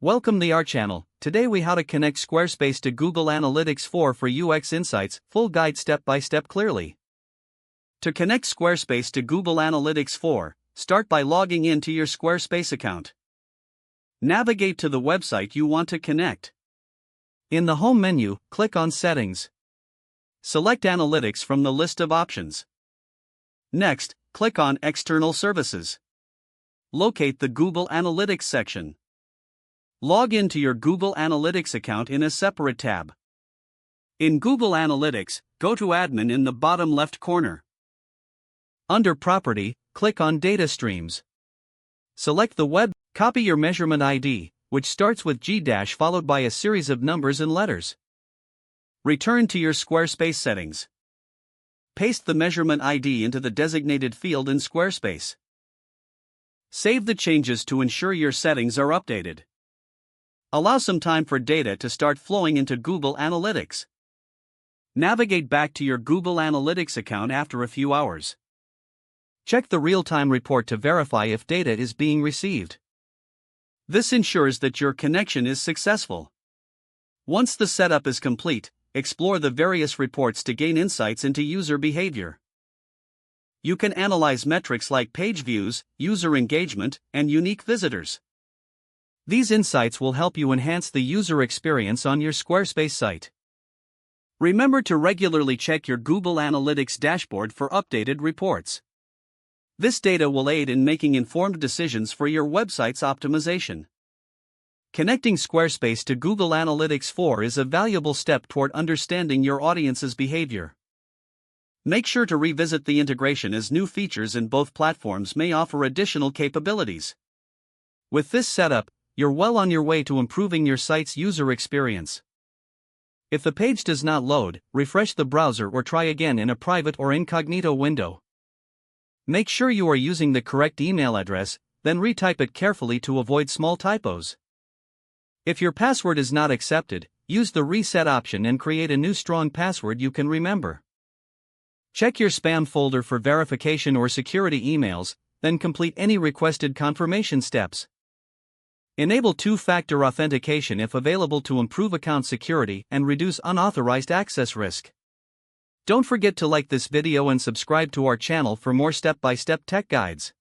Welcome to our channel. Today we how to connect Squarespace to Google Analytics 4 for UX Insights, full guide step by step clearly. To connect Squarespace to Google Analytics 4, start by logging in to your Squarespace account. Navigate to the website you want to connect. In the home menu, click on Settings. Select Analytics from the list of options. Next, click on External Services. Locate the Google Analytics section. Log in to your Google Analytics account in a separate tab. In Google Analytics, go to Admin in the bottom left corner. Under Property, click on Data Streams. Select the web, copy your measurement ID, which starts with G- followed by a series of numbers and letters. Return to your Squarespace settings. Paste the measurement ID into the designated field in Squarespace. Save the changes to ensure your settings are updated. Allow some time for data to start flowing into Google Analytics. Navigate back to your Google Analytics account after a few hours. Check the real-time report to verify if data is being received. This ensures that your connection is successful. Once the setup is complete, explore the various reports to gain insights into user behavior. You can analyze metrics like page views, user engagement, and unique visitors. These insights will help you enhance the user experience on your Squarespace site. Remember to regularly check your Google Analytics dashboard for updated reports. This data will aid in making informed decisions for your website's optimization. Connecting Squarespace to Google Analytics 4 is a valuable step toward understanding your audience's behavior. Make sure to revisit the integration as new features in both platforms may offer additional capabilities. With this setup, you're well on your way to improving your site's user experience. If the page does not load, refresh the browser or try again in a private or incognito window. Make sure you are using the correct email address, then retype it carefully to avoid small typos. If your password is not accepted, use the reset option and create a new strong password you can remember. Check your spam folder for verification or security emails, then complete any requested confirmation steps. Enable two-factor authentication if available to improve account security and reduce unauthorized access risk. Don't forget to like this video and subscribe to our channel for more step-by-step tech guides.